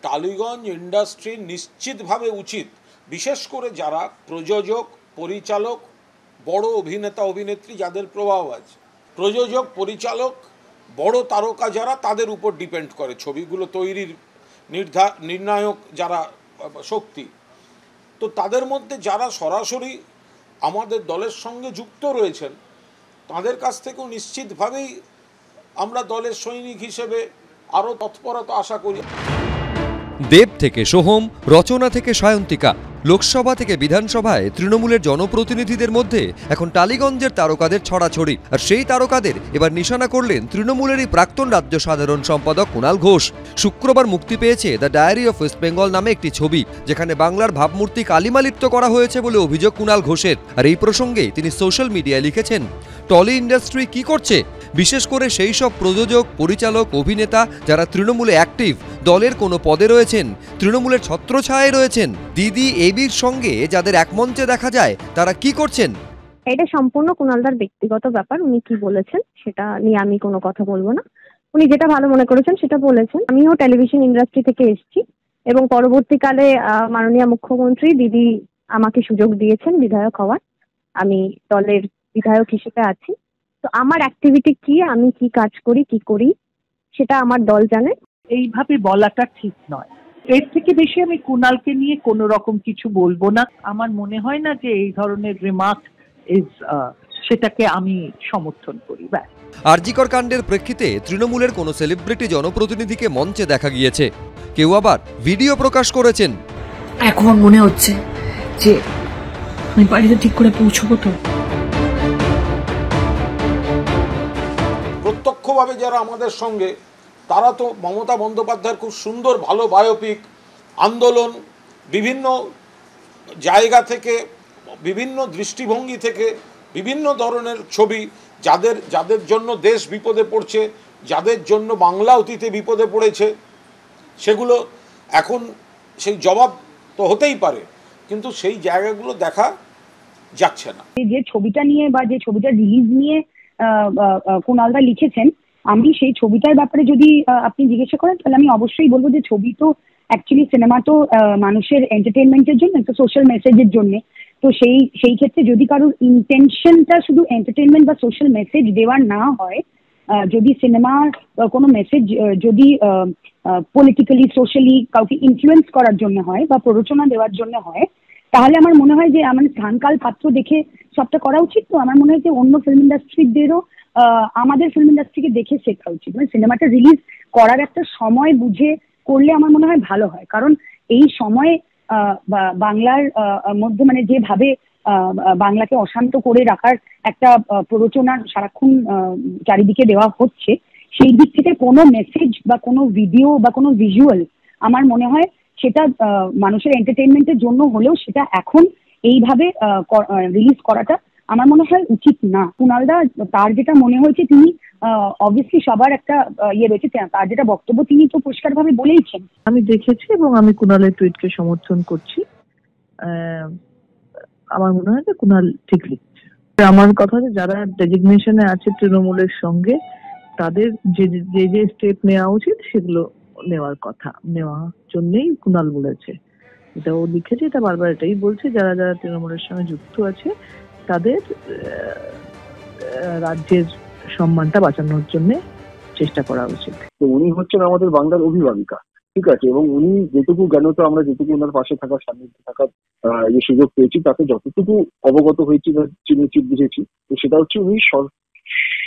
Tollygunge industry নিশ্চিতভাবে উচিত, বিশেষ করে যারা প্রযোজক, পরিচালক, বড় অভিনেতা অভিনেত্রী যাদের প্রভাব আছে, প্রযোজক, পরিচালক, বড় তারকা যারা, তাদের উপর ডিপেন্ড করে ছবিগুলো তৈরির নির্ণায়ক যারা শক্তি। তো তাদের মধ্যে যারা সরাসরি আমাদের দলের সঙ্গে যুক্ত রয়েছেন, তাদের কাছ থেকেও নিশ্চিতভাবেই আমরা দলের সৈনিক হিসেবে আরও তৎপরতা আশা করি। দেব থেকে সোহম, রচনা থেকে সায়ন্তিকা, লোকসভা থেকে বিধানসভায় তৃণমূলের জনপ্রতিনিধিদের মধ্যে এখন টালিগঞ্জের তারকাদের ছড়াছড়ি। আর সেই তারকাদের এবার নিশানা করলেন তৃণমূলেরই প্রাক্তন রাজ্য সাধারণ সম্পাদক কুণাল ঘোষ। শুক্রবার মুক্তি পেয়েছে the diary of West Bengal নামে একটি ছবি, যেখানে বাংলার ভাবমূর্তি কালিমালিপ্ত করা হয়েছে বলে অভিযোগ কুণাল ঘোষের। আর এই প্রসঙ্গে তিনি সোশ্যাল মিডিয়ায় লিখেছেন, টলি ইন্ডাস্ট্রি কি করছে, বিশেষ করে সেই সব প্রযোজক, পরিচালক, অভিনেতা যারা তৃণমূলে অ্যাক্টিভ, দলের কোনো পদে রয়েছেন, তৃণমূলের ছত্রছায়ায় রয়েছেন, দিদি এবির সঙ্গে যাদের এক মঞ্চে দেখা যায়, তারা কি করছেন। এটা সম্পূর্ণ কুণালদার ব্যক্তিগত ব্যাপার, উনি কি বলেছেন সেটা নিয়ে আমি কোনো কথা বলবো না। উনি যেটা ভালো মনে করেছেন সেটা বলেছেন। আমিও টেলিভিশন ইন্ডাস্ট্রি থেকে এসেছি এবং পরবর্তীকালে মাননীয় মুখ্যমন্ত্রী দিদি আমাকে সুযোগ দিয়েছেন বিধায়ক হওয়ার। আমি দলের বিধায়ক হিসেবে আছি। তো আমার অ্যাক্টিভিটি কি, আমি কি কাজ করি, কি করি, সেটা আমার দল জানে। এইভাবে বলাটা ঠিক নয়। এর থেকে বেশি আমি কুণালকে নিয়ে কোনো রকম কিছু বলবো না। আমার মনে হয় না যে এই ধরনের রিমার্ক সেটাকে আমি সমর্থন করি। আরজিকর কাণ্ডের প্রেক্ষিতে তৃণমূলের কোনো সেলিব্রিটি জনপ্রতিনিধিকে মঞ্চে দেখা গিয়েছে, কেউ আবার ভিডিও প্রকাশ করেছেন। এখন মনে হচ্ছে যে আমি বাড়িতে ঠিক করে পৌঁছবো। তো প্রত্যক্ষভাবে যারা আমাদের সঙ্গে, তারা তো মমতা বন্দ্যোপাধ্যায়ের খুব সুন্দর ভালো বায়োপিক, আন্দোলন, বিভিন্ন জায়গা থেকে, বিভিন্ন দৃষ্টিভঙ্গি থেকে, বিভিন্ন ধরনের ছবি, যাদের জন্য দেশ বিপদে পড়ছে, যাদের জন্য বাংলা অতীতে বিপদে পড়েছে, সেগুলো এখন সেই জবাব তো হতেই পারে, কিন্তু সেই জায়গাগুলো দেখা যাচ্ছে না। যে ছবিটা নিয়ে বা যে ছবিটা রিলিজ নিয়ে কুণালদা লিখেছেন, আমি সেই ছবিটার ব্যাপারে যদি আপনি জিজ্ঞাসা করেন, তাহলে আমি অবশ্যই বলবো যে ছবি তো অ্যাকচুয়ালি, সিনেমা তো মানুষের এন্টারটেনমেন্টের জন্য, একটা সোশ্যাল মেসেজের জন্য। তো সেই ক্ষেত্রে যদি কারোর ইন্টেনশনটা শুধু এন্টারটেনমেন্ট বা সোশ্যাল মেসেজ দেওয়ার না হয়, যদি সিনেমার কোনো মেসেজ যদি পলিটিক্যালি, সোশ্যালি কাউকে ইনফ্লুয়েন্স করার জন্য হয় বা প্ররোচনা দেওয়ার জন্য হয়, তাহলে আমার মনে হয় যে মানে স্থানকাল পাত্র দেখে সবটা করা উচিত। তো আমার মনে হয় যে অন্য ফিল্ম ইন্ডাস্ট্রিদেরও আমাদের ফিল্ম ইন্ডাস্ট্রিকে দেখে শেখা উচিত। মানে সিনেমাটা রিলিজ করার একটা সময় বুঝে করলে আমার মনে হয় ভালো হয়। কারণ এই সময় বাংলার মধ্যে মানে যেভাবে বাংলাকে অশান্ত করে রাখার একটা প্ররোচনা সারাক্ষণ চারিদিকে দেওয়া হচ্ছে, সেই দিক থেকে কোনো মেসেজ বা কোনো ভিডিও বা কোনো ভিজুয়াল আমার মনে হয় সেটা মানুষের এন্টারটেনমেন্টের জন্য হলেও সেটা এখন এইভাবে রিলিজ করাটা আমার মনে হয় উচিত না। কুণালদা তার যেটা মনে হয়েছে, তিনি অবভিয়াসলি সবার একটা রয়েছে, তার যেটা বক্তব্য তিনি তো পরিষ্কারভাবে বলেইছেন। আমি দেখেছি এবং আমি কুণালের টুইটকে সমর্থন করছি। আমার মনে হয় যে কুণাল ঠিক লিখছে। আমার কথা যে যারা ডেজিগনেশনে আছে তৃণমূলের সঙ্গে, তাদের যে স্টেপ নেওয়া উচিত সেগুলো নেওয়ার জন্যই কুণাল বলেছে। এটা ও লিখেছে, এটা বারবার এটাই বলছে, যারা যারা তৃণমূলের সঙ্গে যুক্ত আছে তাদের রাজ্যের সম্মানটা বাঁচানোর জন্য চেষ্টা করা উচিত। তো উনি হচ্ছেন আমাদের বাংলার অভিভাবিকা, ঠিক আছে, এবং উনি যেটুকু জ্ঞানত, আমরা যেটুকু ওনার পাশে থাকার, সান্নিধ্যে থাকার সুযোগ পেয়েছি, তাতে যতটুকু অবগত হয়েছি বা চিনেছি, বুঝেছি, তো সেটা হচ্ছে উনি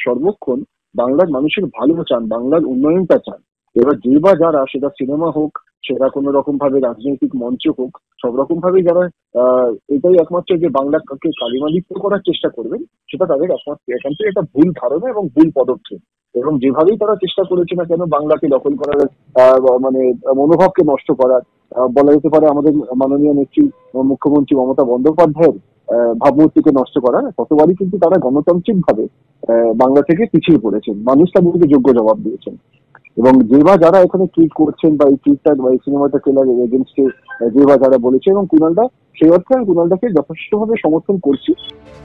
সর্বক্ষণ বাংলার মানুষের ভালো চান, বাংলার উন্নয়নটা চান। এবার যে বা যারা, সেটা সিনেমা হোক, সেটা কোনো রকম ভাবে রাজনৈতিক মঞ্চ হোক, সব রকম ভাবে যারা এটাই একমাত্র যে বাংলাকে কালিমালিপ্ত করার চেষ্টা করবেন, সেটা তাদের একমাত্র এখান থেকে একটা ভুল ধারণা এবং ভুল পদক্ষেপ। এবং যেভাবেই তারা চেষ্টা করেছে না কেন বাংলাকে দখল করার, মানে মনোভাবকে নষ্ট করার, বলা যেতে পারে আমাদের মাননীয় নেত্রী মুখ্যমন্ত্রী মমতা বন্দ্যোপাধ্যায়ের ভাবমূর্তিকে নষ্ট করার, ততবারই কিন্তু তারা গণতান্ত্রিক ভাবে বাংলা থেকে পিছিয়ে পড়েছেন। মানুষ তাদেরকে যোগ্য জবাব দিয়েছেন। এবং যে বা যারা এখানে টুইট করছেন বা এই টুইটটা বা এই সিনেমাটা ট্রেলার এগেনস্টে যে বা যারা বলেছে, এবং কুণালদা সেই অর্থে আমি কুণালদাকে যথেষ্টভাবে সমর্থন করছি।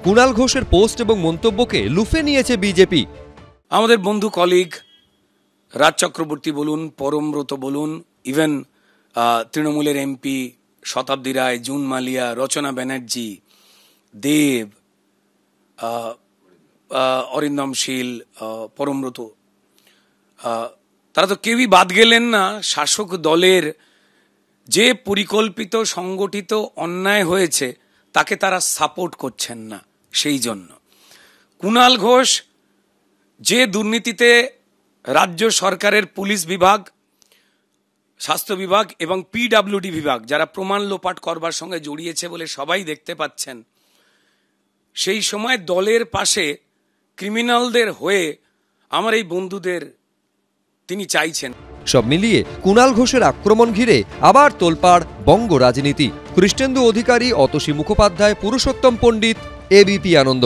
কুণাল ঘোষের পোস্ট এবং মন্তব্যকে লুফে নিয়েছে বিজেপি। আমাদের বন্ধু কলিগ রাজ চক্রবর্তী বলুন, পরমব্রত বলুন, ইভেন তৃণমূলের এমপি শতাব্দী রায়, জুন মালিয়া, রচনা ব্যানার্জি, দেব, অরিন্দম শীল, পরমব্রত, তারা তো কেউই বাদ গেলেন না। শাসক দলের যে পরিকল্পিত সংগঠিত অন্যায় হয়েছে তাকে তারা সাপোর্ট করছেন না। সেই জন্য কুণাল ঘোষ যে দুর্নীতিতে রাজ্য সরকারের পুলিশ বিভাগ, স্বাস্থ্য বিভাগ এবং পিডব্লিউডি বিভাগ যারা প্রমাণ লোপাট করবার সঙ্গে জড়িয়েছে বলে সবাই দেখতে পাচ্ছেন, সেই সময় দলের পাশে ক্রিমিনালদের হয়ে আমার এই বন্ধুদের তিনি চাইছেন। সব মিলিয়ে কুণাল ঘোষের আক্রমণ ঘিরে আবার তোলপাড় বঙ্গ রাজনীতি। কৃষ্ণেন্দু অধিকারী, অতসী মুখোপাধ্যায়, পুরুষোত্তম পণ্ডিত, এবিপি আনন্দ।